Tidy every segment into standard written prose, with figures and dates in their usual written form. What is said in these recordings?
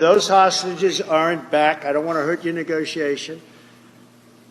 those hostages aren't back, I don't want to hurt your negotiation.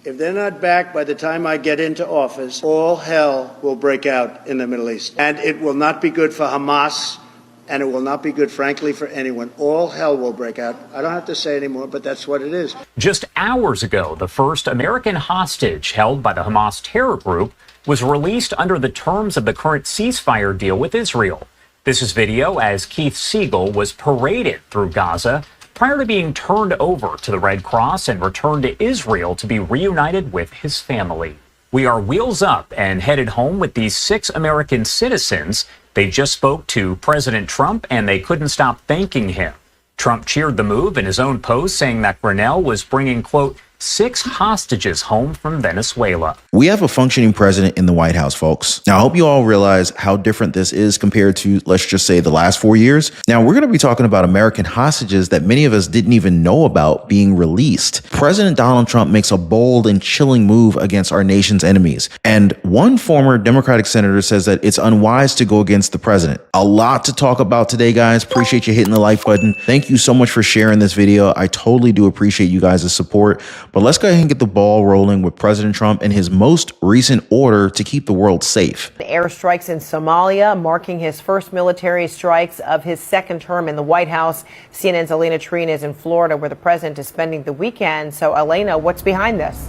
If they're not back by the time I get into office, all hell will break out in the Middle East. And it will not be good for Hamas, and it will not be good, frankly, for anyone. All hell will break out. I don't have to say anymore, but that's what it is. Just hours ago, the first American hostage held by the Hamas terror group was released under the terms of the current ceasefire deal with Israel. This is video as Keith Siegel was paraded through Gaza prior to being turned over to the Red Cross and returned to Israel to be reunited with his family. We are wheels up and headed home with these 6 American citizens. They just spoke to President Trump and they couldn't stop thanking him. Trump cheered the move in his own post, saying that Grenell was bringing, quote, 6 hostages home from Venezuela. We have a functioning president in the White House, folks. Now, I hope you all realize how different this is compared to, let's just say, the last 4 years. Now, we're going to be talking about American hostages that many of us didn't even know about being released. President Donald Trump makes a bold and chilling move against our nation's enemies. And one former Democratic senator says that it's unwise to go against the president. A lot to talk about today, guys. Appreciate you hitting the like button. Thank you so much for sharing this video. I totally do appreciate you guys' support. But let's go ahead and get the ball rolling with President Trump and his most recent order to keep the world safe. Airstrikes in Somalia, marking his first military strikes of his second term in the White House. CNN's Elena Trina is in Florida, where the president is spending the weekend. So, Elena, what's behind this?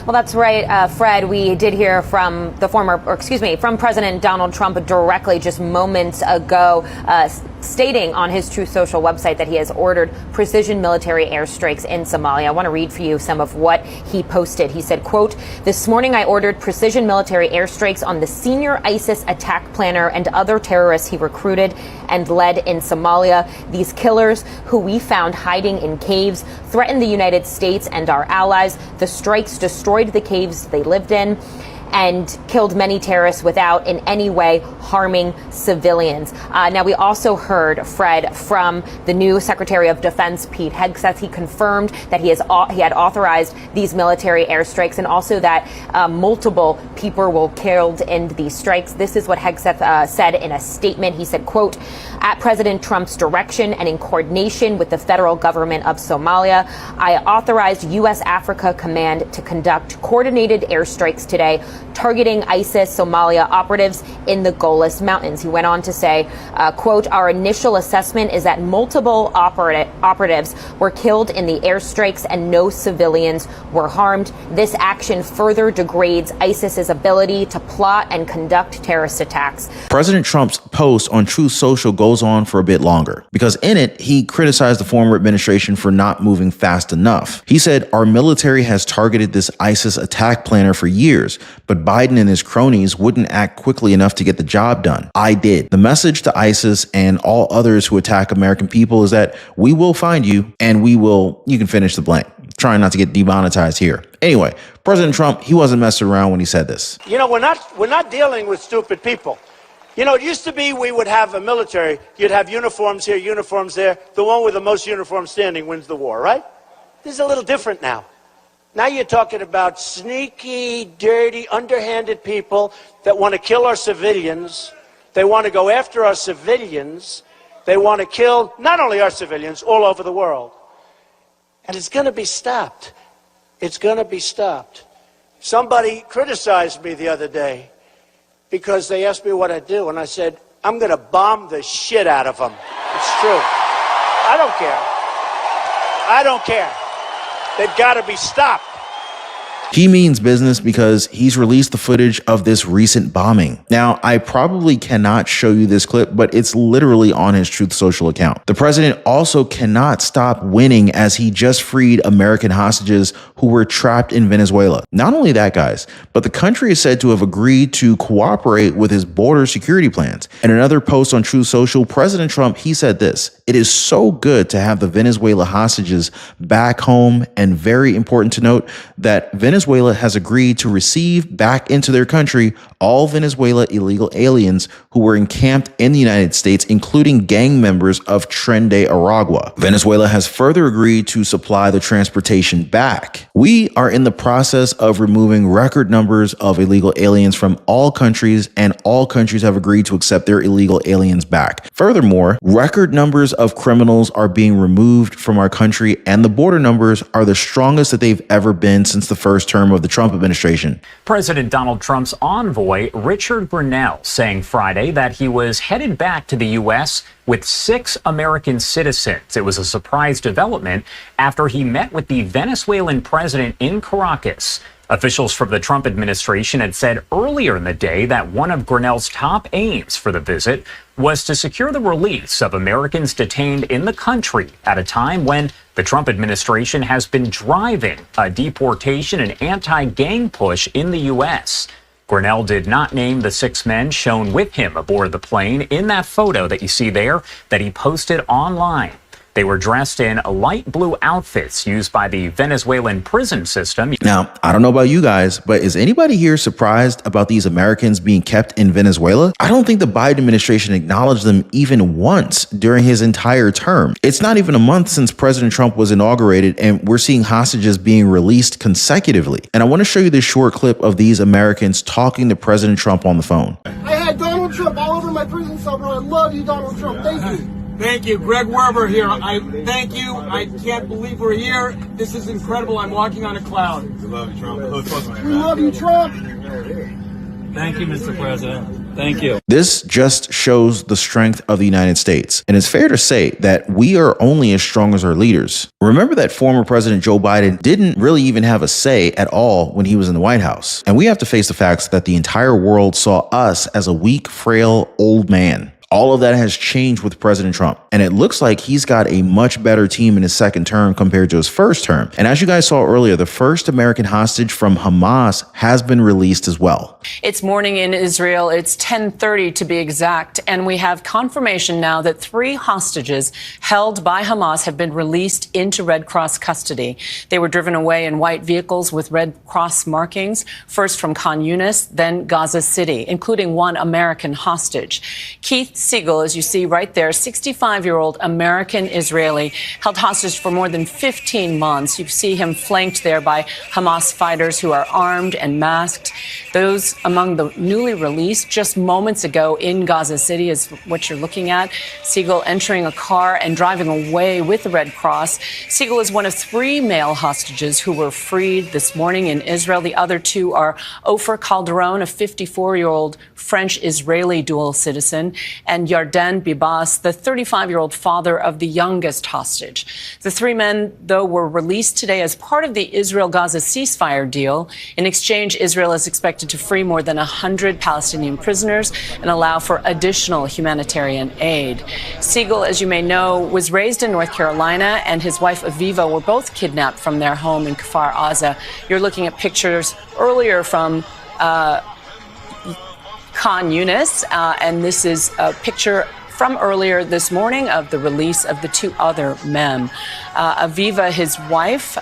Well, that's right, Fred. We did hear from from President Donald Trump directly just moments ago, stating on his Truth Social website that he has ordered precision military airstrikes in Somalia. I want to read for you some of what he posted. He said, quote, "This morning I ordered precision military airstrikes on the senior ISIS attack planner and other terrorists he recruited and led in Somalia. These killers, who we found hiding in caves, threatened the United States and our allies. The strikes destroyed the caves they lived in and killed many terrorists without in any way harming civilians." Now, we also heard, Fred, from the new Secretary of Defense, Pete Hegseth. He confirmed that he had authorized these military airstrikes and also that multiple people were killed in these strikes. This is what Hegseth said in a statement. He said, quote, "At President Trump's direction and in coordination with the federal government of Somalia, I authorized U.S. Africa Command to conduct coordinated airstrikes today, targeting ISIS Somalia operatives in the Golan Mountains." He went on to say, quote, "Our initial assessment is that multiple operatives were killed in the airstrikes and no civilians were harmed. This action further degrades ISIS's ability to plot and conduct terrorist attacks." President Trump's post on Truth Social goes on for a bit longer because in it, he criticized the former administration for not moving fast enough. He said, "Our military has targeted this ISIS attack planner for years, but Biden and his cronies wouldn't act quickly enough to get the job done. I did. The message to ISIS and all others who attack American people is that we will find you and we will," you can finish the blank. Trying not to get demonetized here. Anyway, President Trump, he wasn't messing around when he said this. You know, we're not dealing with stupid people. You know, it used to be we would have a military, you'd have uniforms here, uniforms there. The one with the most uniforms standing wins the war, right? This is a little different now. Now you're talking about sneaky, dirty, underhanded people that want to kill our civilians. They want to go after our civilians. They want to kill not only our civilians, all over the world. And it's going to be stopped. It's going to be stopped. Somebody criticized me the other day because they asked me what I do, and I said, I'm going to bomb the shit out of them. It's true. I don't care. I don't care. They've got to be stopped. He means business because he's released the footage of this recent bombing. Now, I probably cannot show you this clip, but it's literally on his Truth Social account. The president also cannot stop winning as he just freed American hostages who were trapped in Venezuela. Not only that, guys, but the country is said to have agreed to cooperate with his border security plans. In another post on Truth Social, President Trump, he said this: it is so good to have the Venezuela hostages back home, and very important to note that Venezuela has agreed to receive back into their country all Venezuela illegal aliens who were encamped in the United States, including gang members of Tren de Aragua. Venezuela has further agreed to supply the transportation back. We are in the process of removing record numbers of illegal aliens from all countries, and all countries have agreed to accept their illegal aliens back. Furthermore, record numbers of criminals are being removed from our country, and the border numbers are the strongest that they've ever been since the first term of the Trump administration. President Donald Trump's envoy, Richard Grenell, saying Friday that he was headed back to the U.S. with 6 American citizens. It was a surprise development after he met with the Venezuelan president in Caracas. Officials from the Trump administration had said earlier in the day that one of Grenell's top aims for the visit was to secure the release of Americans detained in the country at a time when the Trump administration has been driving a deportation and anti-gang push in the U.S. Grenell did not name the 6 men shown with him aboard the plane in that photo that you see there that he posted online. They were dressed in light blue outfits used by the Venezuelan prison system. Now, I don't know about you guys, but is anybody here surprised about these Americans being kept in Venezuela? I don't think the Biden administration acknowledged them even once during his entire term. It's not even a month since President Trump was inaugurated, and we're seeing hostages being released consecutively. And I want to show you this short clip of these Americans talking to President Trump on the phone. I had Donald Trump all over my prison cell, bro. I love you, Donald Trump. Thank you. Thank you. Greg Werber here. I thank you. I can't believe we're here. This is incredible. I'm walking on a cloud. We love you, Trump. Thank you, Mr. President. Thank you. This just shows the strength of the United States. And it's fair to say that we are only as strong as our leaders. Remember that former President Joe Biden didn't really even have a say at all when he was in the White House. And we have to face the facts that the entire world saw us as a weak, frail, old man. All of that has changed with President Trump, and it looks like he's got a much better team in his second term compared to his first term. And as you guys saw earlier, the first American hostage from Hamas has been released as well. It's morning in Israel. It's 10:30 to be exact, and we have confirmation now that 3 hostages held by Hamas have been released into Red Cross custody. They were driven away in white vehicles with Red Cross markings, first from Khan Yunis, then Gaza City, including 1 American hostage. Keith Siegel, as you see right there, 65-year-old American Israeli, held hostage for more than 15 months. You see him flanked there by Hamas fighters who are armed and masked. Those among the newly released just moments ago in Gaza City is what you're looking at. Siegel entering a car and driving away with the Red Cross. Siegel is one of 3 male hostages who were freed this morning in Israel. The other 2 are Ofer Calderon, a 54-year-old French-Israeli dual citizen, and Yarden Bibas, the 35-year-old father of the youngest hostage. The 3 men, though, were released today as part of the Israel-Gaza ceasefire deal. In exchange, Israel is expected to free more than 100 Palestinian prisoners and allow for additional humanitarian aid. Siegel, as you may know, was raised in North Carolina, and his wife Aviva were both kidnapped from their home in Kfar Aza. You're looking at pictures earlier from Khan Yunis, and this is a picture from earlier this morning of the release of the 2 other men. Aviva, his wife,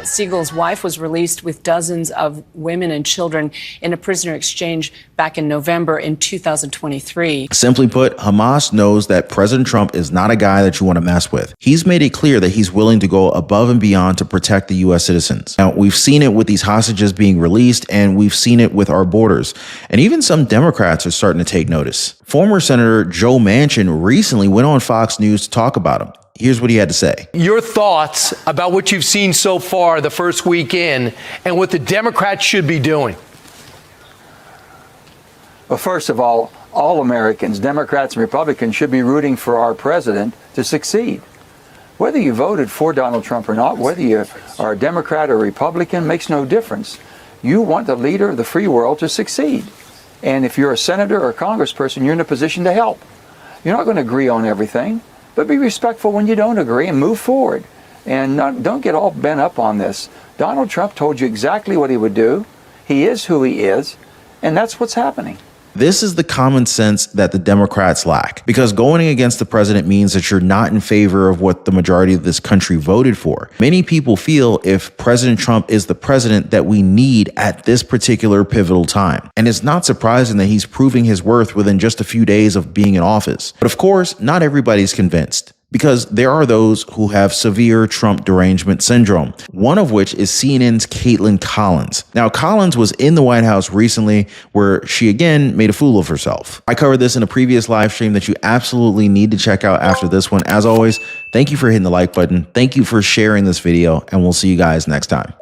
Siegel's wife, was released with dozens of women and children in a prisoner exchange back in November in 2023. Simply put, Hamas knows that President Trump is not a guy that you want to mess with. He's made it clear that he's willing to go above and beyond to protect the U.S. citizens. Now, we've seen it with these hostages being released, and we've seen it with our borders. And even some Democrats are starting to take notice. Former Senator Joe Manchin recently went on Fox News to talk about him. Here's what he had to say. Your thoughts about what you've seen so far the first week in and what the Democrats should be doing? Well, first of all Americans, Democrats and Republicans, should be rooting for our president to succeed. Whether you voted for Donald Trump or not, whether you are a Democrat or Republican, makes no difference. You want the leader of the free world to succeed. And if you're a senator or a congressperson, you're in a position to help. You're not going to agree on everything, but be respectful when you don't agree and move forward. And don't get all bent up on this. Donald Trump told you exactly what he would do. He is who he is, and that's what's happening. This is the common sense that the Democrats lack, because going against the president means that you're not in favor of what the majority of this country voted for. Many people feel if President Trump is the president that we need at this particular pivotal time. And it's not surprising that he's proving his worth within just a few days of being in office. But of course, not everybody's convinced, because there are those who have severe Trump derangement syndrome, one of which is CNN's Caitlin Collins. Now, Collins was in the White House recently where she again made a fool of herself. I covered this in a previous live stream that you absolutely need to check out after this one. As always, thank you for hitting the like button. Thank you for sharing this video, and we'll see you guys next time.